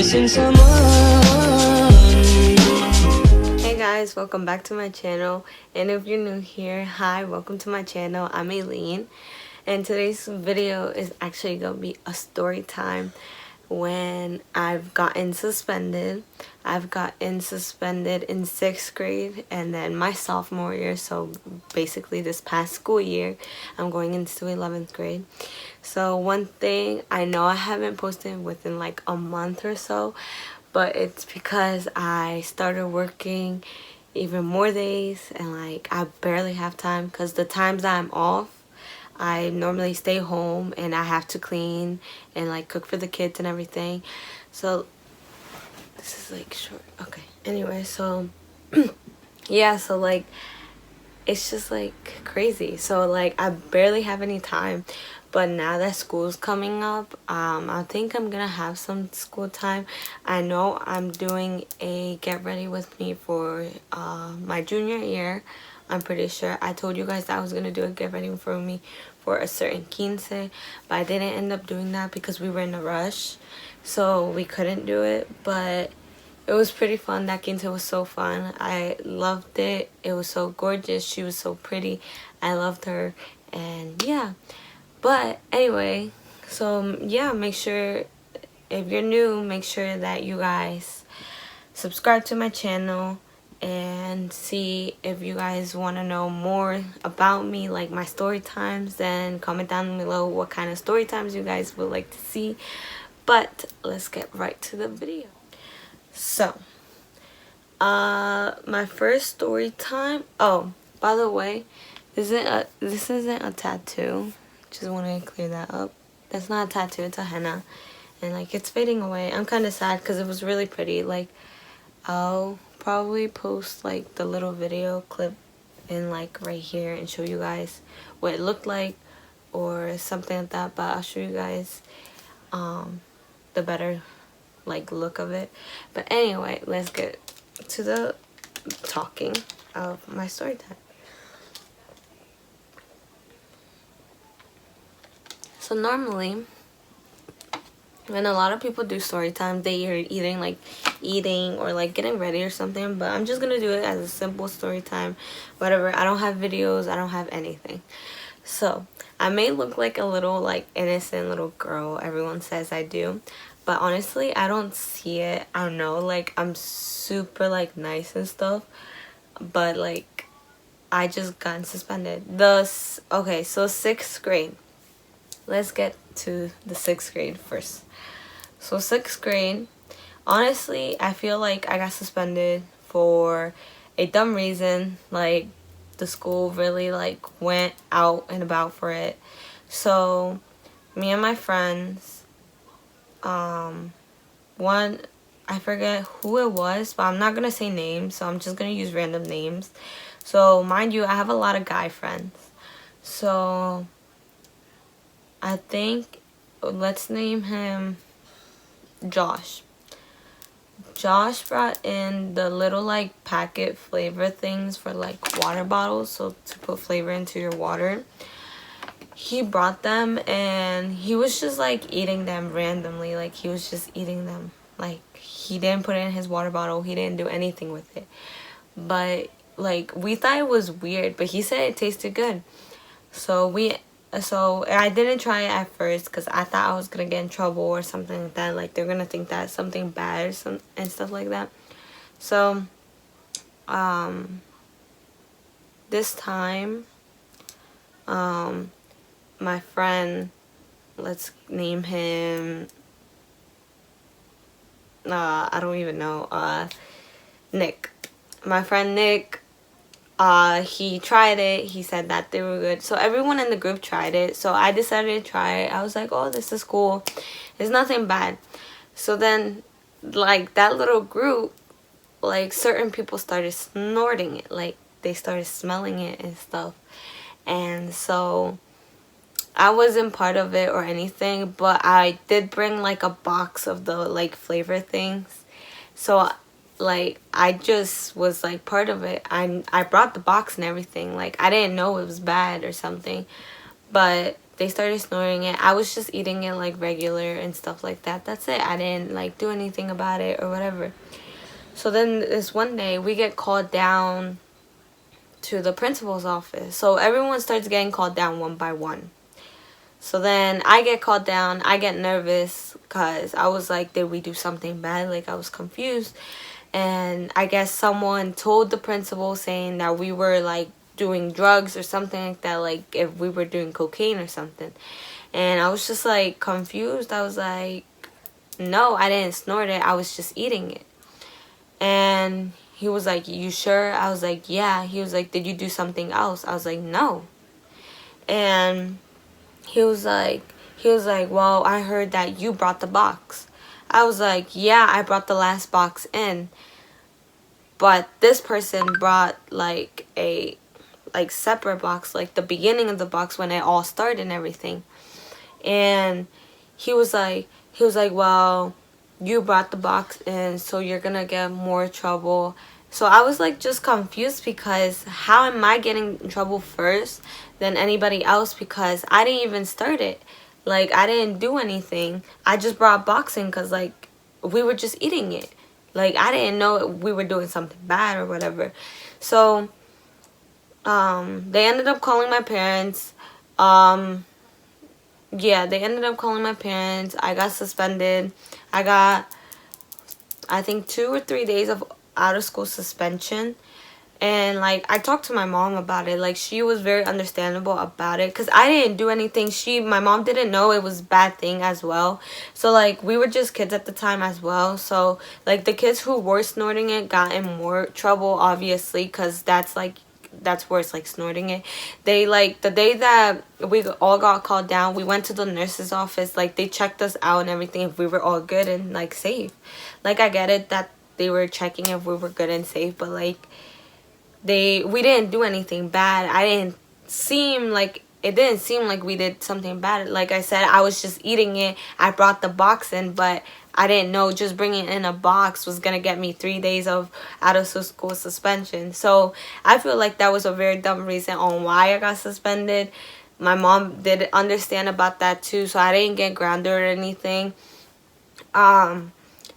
missing someone. Hey guys, welcome back to my channel, and if you're new here, hi, welcome to my channel. I'm Aline, and today's video is actually gonna be a story time when I've gotten suspended. I've gotten suspended in 6th grade and then my sophomore year, so basically this past school year I'm going into 11th grade. So one thing, I know I haven't posted within like a month or so, but it's because I started working even more days and like I barely have time, because the times that I'm off I normally stay home and I have to clean and like cook for the kids and everything. So this is like short. Okay. Anyway, so yeah, so like it's just like crazy. So like I barely have any time. But now that school's coming up, I think I'm gonna have some school time. I know I'm doing a get ready with me for my junior year. I'm pretty sure I told you guys that I was gonna do a get ready for me for a certain quince, but I didn't end up doing that because we were in a rush, so we couldn't do it. But it was pretty fun. That quince was so fun. I loved it. It was so gorgeous. She was so pretty. I loved her, and yeah. But anyway, so yeah, make sure, if you're new, make sure that you guys subscribe to my channel and see if you guys want to know more about me, like my story times. Then comment down below what kind of story times you guys would like to see. But let's get right to the video. So my first story time, oh, by the way, this isn't a tattoo. Just want to clear that up. That's not a tattoo, it's a henna, and like it's fading away. I'm kind of sad because it was really pretty. Like I'll probably post like the little video clip in like right here and show you guys what it looked like or something like that, but I'll show you guys the better like look of it. But anyway, let's get to the talking of my story time. So normally when a lot of people do story time, they are eating or like getting ready or something, but I'm just gonna do it as a simple story time, whatever. I don't have videos, I don't have anything. So I may look like a little like innocent little girl, everyone says I do, but honestly I don't see it. I don't know, like I'm super like nice and stuff, but like I just got suspended. Okay, so 6th grade. Let's get to the 6th grade first. So 6th grade, honestly, I feel like I got suspended for a dumb reason. Like the school really like went out and about for it. So me and my friends, one, I forget who it was, but I'm not gonna say names, so I'm just gonna use random names. So mind you, I have a lot of guy friends. So I think, let's name him Josh. Josh brought in the little like packet flavor things for like water bottles, so to put flavor into your water. He brought them and he was just like eating them randomly. Like he was just eating them. Like he didn't put it in his water bottle. He didn't do anything with it. But like we thought it was weird, but he said it tasted good. So I didn't try it at first because I thought I was gonna get in trouble or something like that. Like they're gonna think that something bad or and stuff like that. So this time my friend, let's name him I don't even know, Nick. My friend Nick, he tried it. He said that they were good. So everyone in the group tried it. So I decided to try it. I was like, oh, this is cool. It's nothing bad. So then, like, that little group, like, certain people started snorting it. Like, they started smelling it and stuff. And so I wasn't part of it or anything, but I did bring, like, a box of the, like, flavor things. So like I just was like part of it. I brought the box and everything. Like I didn't know it was bad or something, but they started snorting it. I was just eating it like regular and stuff like that. That's it. I didn't like do anything about it or whatever. So then this one day we get called down to the principal's office. So everyone starts getting called down one by one. So then I get called down. I get nervous because I was like, did we do something bad? Like, I was confused. And I guess someone told the principal saying that we were like doing drugs or something like that, like if we were doing cocaine or something. And I was just like confused. I was like, no, I didn't snort it. I was just eating it. And he was like, you sure? I was like, yeah. He was like, did you do something else? I was like, no. And he was like, well, I heard that you brought the box. I was like, yeah, I brought the last box in. But this person brought like a separate box, like the beginning of the box when it all started and everything. And he was like, well, you brought the box in, so you're gonna get more trouble. So I was like just confused because how am I getting in trouble first than anybody else, because I didn't even start it. Like, I didn't do anything. I just brought boxing because like we were just eating it. Like, I didn't know we were doing something bad or whatever. So they ended up calling my parents. Yeah, they ended up calling my parents. I got suspended. I got, I think, 2 or 3 days of out of school suspension. And like, I talked to my mom about it. Like, she was very understandable about it because I didn't do anything. My mom didn't know it was a bad thing as well. So like, we were just kids at the time as well. So like, the kids who were snorting it got in more trouble, obviously, because that's worse, like snorting it. They like, the day that we all got called down, we went to the nurse's office. Like, they checked us out and everything, if we were all good and like safe. Like, I get it that they were checking if we were good and safe, but like, we didn't do anything bad. It didn't seem like we did something bad. Like I said, I was just eating it. I brought the box in, but I didn't know just bringing in a box was gonna get me 3 days of out of school suspension. So I feel like that was a very dumb reason on why I got suspended. My mom did understand about that too, so I didn't get grounded or anything.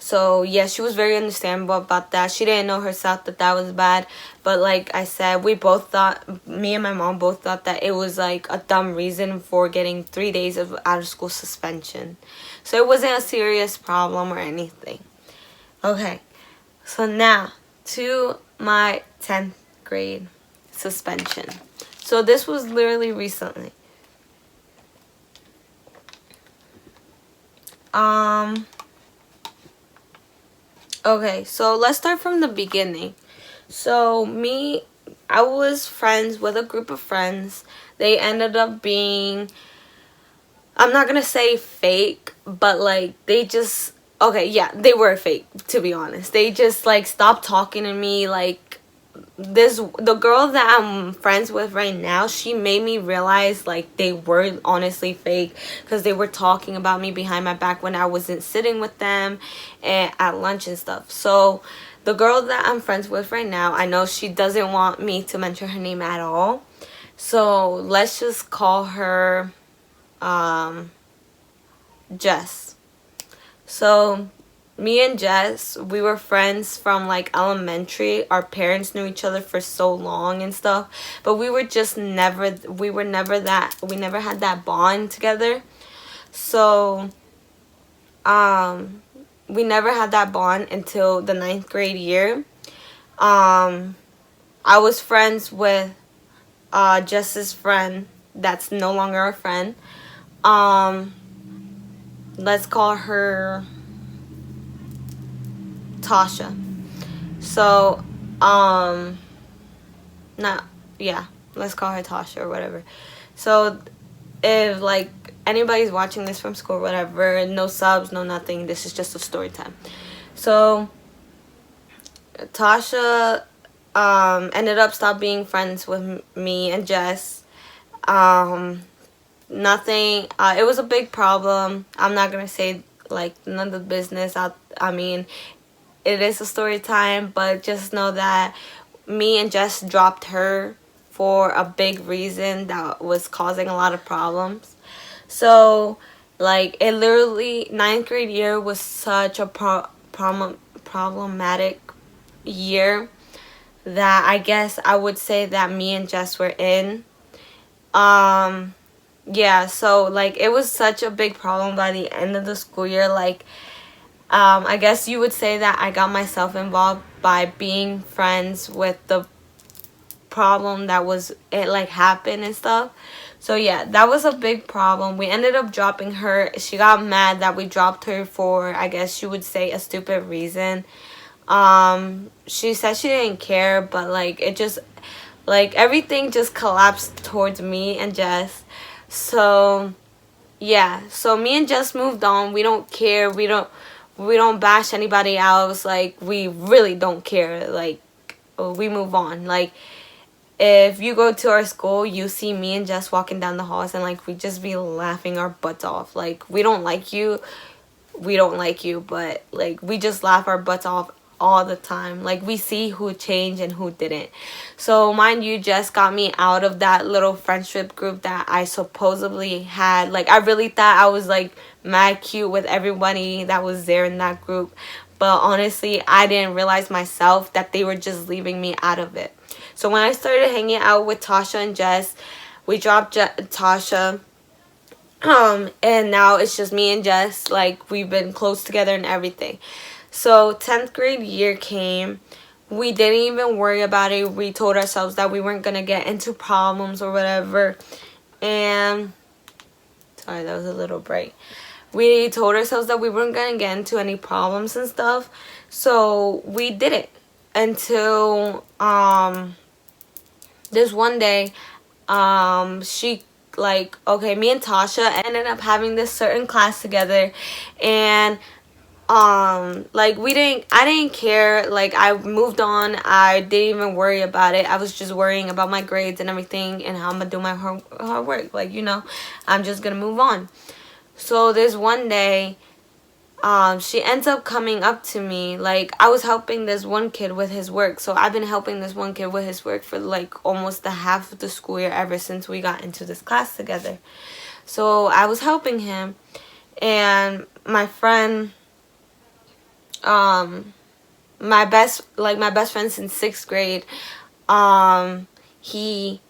So yeah, she was very understandable about that. She didn't know herself that that was bad. But like I said, me and my mom both thought that it was like a dumb reason for getting 3 days of out of school suspension. So it wasn't a serious problem or anything. Okay, so now to my 10th grade suspension. So this was literally recently. Okay, so let's start from the beginning. So I was friends with a group of friends. They ended up being, I'm not gonna say fake, but like okay, yeah, they were fake, to be honest. They just like stopped talking to me. Like, the girl that I'm friends with right now, she made me realize like they were honestly fake, because they were talking about me behind my back when I wasn't sitting with them and at lunch and stuff. So the girl that I'm friends with right now, I know she doesn't want me to mention her name at all, so let's just call her Jess. So me and Jess, we were friends from like elementary. Our parents knew each other for so long and stuff, but we never had that bond together. So we never had that bond until the 9th grade year. I was friends with Jess's friend that's no longer a friend. Let's call her Tasha. So let's call her Tasha or whatever. So if like anybody's watching this from school or whatever, no subs, no nothing, this is just a story time. So Tasha ended up stop being friends with me and Jess. Nothing, it was a big problem. I'm not gonna say like none of the business. I mean, it is a story time, but just know that me and Jess dropped her for a big reason that was causing a lot of problems. So like it literally, ninth grade year was such a problematic year that I guess I would say that me and Jess were in. Yeah, so like it was such a big problem by the end of the school year. Like I guess you would say that I got myself involved by being friends with the problem that was it like happened and stuff. So yeah, that was a big problem. We ended up dropping her. She got mad that we dropped her for, I guess you would say, a stupid reason. She said she didn't care, but like it just, like everything just collapsed towards me and Jess. So yeah, so me and Jess moved on. We don't care. We don't bash anybody else. Like we really don't care. Like we move on. Like if you go to our school, you see me and Jess walking down the halls, and like we just be laughing our butts off. Like we don't like you, but like we just laugh our butts off all the time. Like we see who changed and who didn't. So mind you, Jess got me out of that little friendship group that I supposedly had. Like I really thought I was like mad cute with everybody that was there in that group, but honestly I didn't realize myself that they were just leaving me out of it. So when I started hanging out with Tasha and Jess, we dropped Tasha, and now it's just me and Jess. Like we've been close together and everything. So 10th grade year came. We didn't even worry about it. We told ourselves that we weren't gonna get into problems or whatever. And sorry, that was a little break. We told ourselves that we weren't gonna get into any problems and stuff. So we didn't until this one day, she like, okay, me and Tasha ended up having this certain class together, and like I didn't care. Like I moved on. I didn't even worry about it. I was just worrying about my grades and everything and how I'm gonna do my hard work. Like, you know, I'm just gonna move on. So this one day, she ends up coming up to me. Like I was helping this one kid with his work. So I've been helping this one kid with his work for like almost the half of the school year ever since we got into this class together. So I was helping him, and my friend, my best friend since 6th grade, he,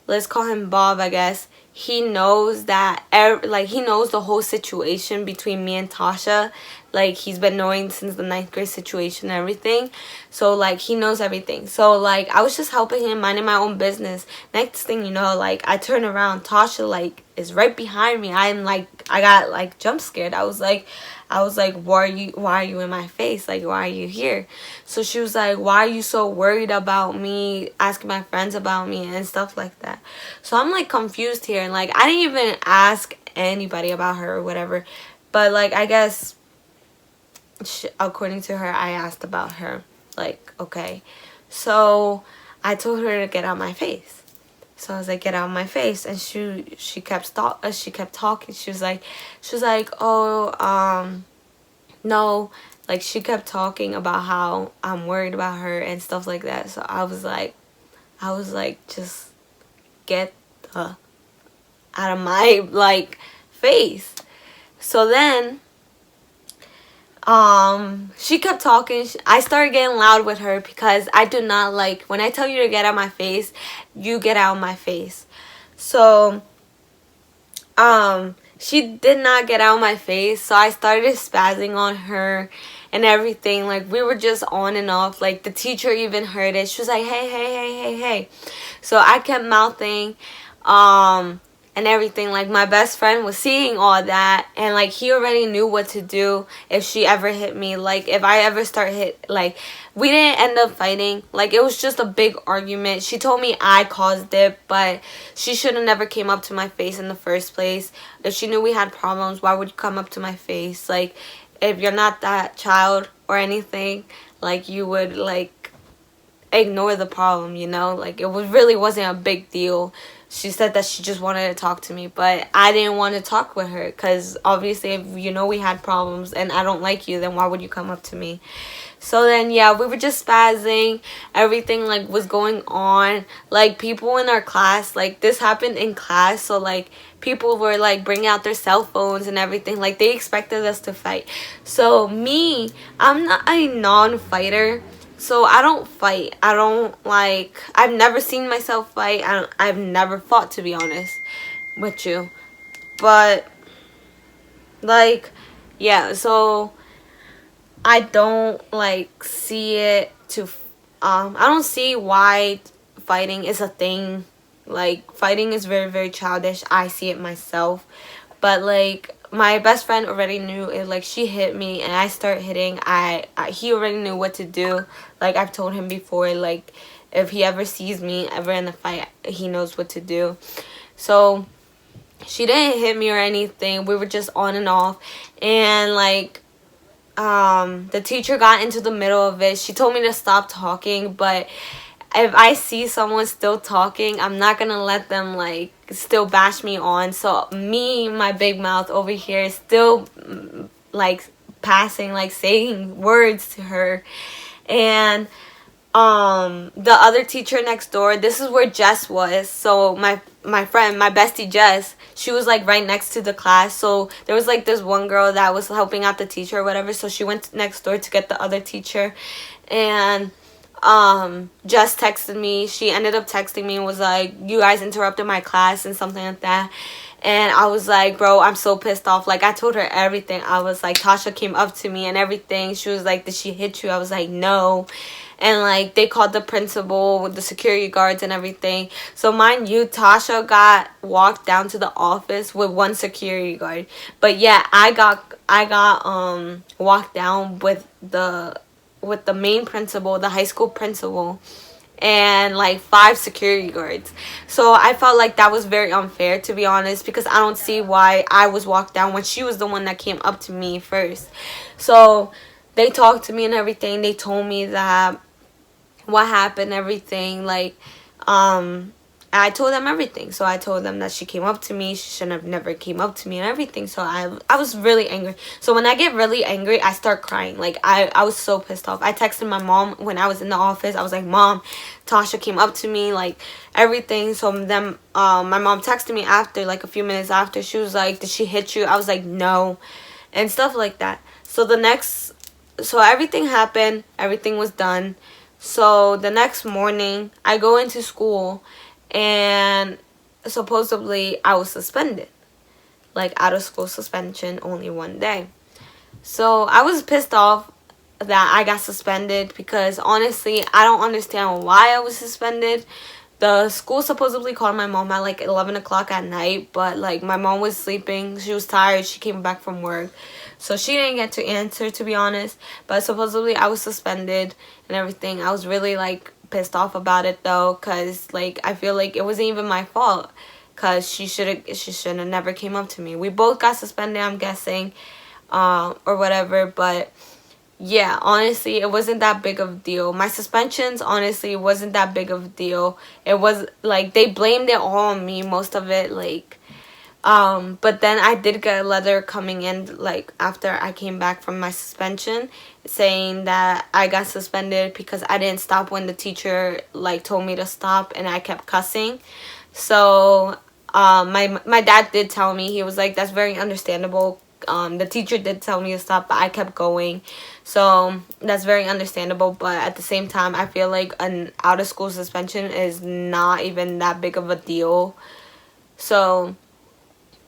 let's call him Bob, I guess. He knows that, like, he knows the whole situation between me and Tasha. Like, he's been knowing since the 9th grade situation and everything. So, like, he knows everything. So, like, I was just helping him, minding my own business. Next thing you know, like, I turn around. Tasha, like, is right behind me. I got, like, jump scared. I was like, why are you in my face? Like, why are you here? So she was like, why are you so worried about me, asking my friends about me and stuff like that? So I'm like confused here, and like I didn't even ask anybody about her or whatever, but like I guess according to her, I asked about her. Like, okay. So I told her to get out my face. So I was like, get out of my face. And she kept talking. She was like, oh, no. Like, she kept talking about how I'm worried about her and stuff like that. So I was like, just get the out of my, like, face. So then, she kept talking. I started getting loud with her because I do not like, when I tell you to get out of my face, you get out of my face. So, she did not get out of my face, so I started spazzing on her and everything. Like, we were just on and off. Like, the teacher even heard it. She was like, hey, hey, hey, hey, hey. So I kept mouthing, and everything. Like, my best friend was seeing all that, and like he already knew what to do if she ever hit me. Like, if I ever like, we didn't end up fighting. Like, it was just a big argument. She told me I caused it, but she should have never came up to my face in the first place. If she knew we had problems, why would you come up to my face? Like, if you're not that child or anything, like, you would, like, ignore the problem, you know? Like, it was really wasn't a big deal. She said that she just wanted to talk to me, but I didn't want to talk with her because obviously if you know we had problems and I don't like you, then why would you come up to me? So then, yeah, we were just spazzing. Everything, like, was going on. Like, people in our class, like, this happened in class. So, like, people were, like, bringing out their cell phones and everything. Like, they expected us to fight. So, me, I'm not a non-fighter. So, I don't fight. I don't, like, I've never seen myself fight. I've never fought, to be honest with you. But, like, yeah, so I don't like see it to I don't see why fighting is a thing. Like, fighting is very, very childish. I see it myself. But like, my best friend already knew it. Like, she hit me and I start hitting. He already knew what to do. Like, I've told him before, like, if he ever sees me ever in a fight, he knows what to do. So she didn't hit me or anything. We were just on and off. And like, the teacher got into the middle of it. She told me to stop talking, but if I see someone still talking, I'm not gonna let them like still bash me on. So me, my big mouth over here, is still like passing, like saying words to her. And the other teacher next door, this is where Jess was. So my friend, my bestie Jess, she was like right next to the class. So there was like this one girl that was helping out the teacher or whatever. So she went next door to get the other teacher. And Jess texted me. She ended up texting me and was like, you guys interrupted my class and something like that. And I was like, bro, I'm so pissed off. Like, I told her everything. I was like, Tasha came up to me and everything. She was like, did she hit you? I was like, no. And like, they called the principal with the security guards and everything. So mind you, Tasha got walked down to the office with one security guard. But yeah, I got walked down with the main principal, the high school principal, and like 5 security guards. So I felt like that was very unfair, to be honest, because I don't see why I was walked down when she was the one that came up to me first. So they talked to me and everything. They told me that what happened, everything. Like, I told them everything. So I told them that she came up to me. She shouldn't have never came up to me and everything. So I was really angry. So when I get really angry, I start crying. Like, I was so pissed off. I texted my mom when I was in the office. I was like, Mom, Tasha came up to me, like, everything. So then my mom texted me after, like, a few minutes after. She was like, did she hit you? I was like, no. And stuff like that. So everything happened. Everything was done. So the next morning, I go into school, and supposedly I was suspended. Like, out of school suspension, only 1 day. So I was pissed off that I got suspended because honestly, I don't understand why I was suspended. The school supposedly called my mom at like 11 o'clock at night, but like, my mom was sleeping. She was tired. She came back from work. So she didn't get to answer, to be honest. But supposedly I was suspended and everything. I was really like pissed off about it though, because like, I feel like it wasn't even my fault, because she shouldn't have never came up to me. We both got suspended, I'm guessing, or whatever. But yeah, honestly, it wasn't that big of a deal. My suspensions, honestly, wasn't that big of a deal. It was like, they blamed it all on me, most of it. Like, but then I did get a letter coming in, like, after I came back from my suspension, saying that I got suspended because I didn't stop when the teacher, like, told me to stop, and I kept cussing. So, my dad did tell me, he was like, that's very understandable. The teacher did tell me to stop, but I kept going. So, that's very understandable. But at the same time, I feel like an out-of-school suspension is not even that big of a deal. So,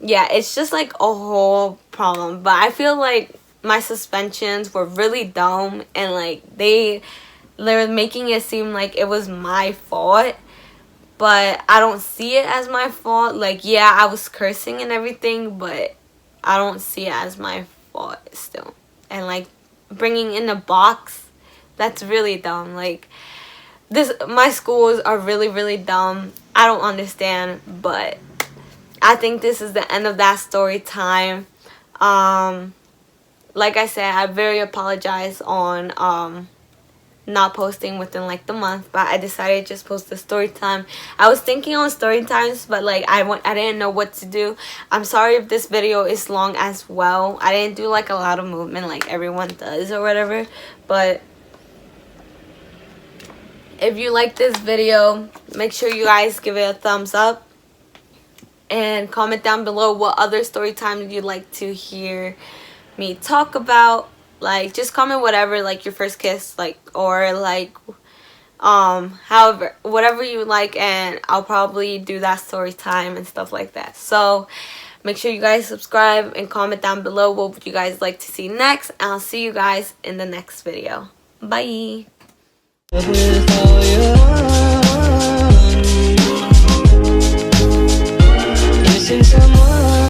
yeah, it's just like a whole problem. But I feel like my suspensions were really dumb, and like, they're making it seem like it was my fault. But I don't see it as my fault. Like, yeah, I was cursing and everything, but I don't see it as my fault still. And like, bringing in a box, that's really dumb. Like, my schools are really, really dumb. I don't understand, but I think this is the end of that story time. Like I said, I very apologize on not posting within like the month, but I decided to just post the story time. I was thinking on story times, but like I didn't know what to do. I'm sorry if this video is long as well. I didn't do like a lot of movement like everyone does or whatever, but if you like this video, make sure you guys give it a thumbs up and comment down below what other story time you'd like to hear me talk about. Like, just comment whatever, like your first kiss, like, or like however, whatever you like, and I'll probably do that story time and stuff like that. So make sure you guys subscribe and comment down below what would you guys like to see next, and I'll see you guys in the next video. Bye.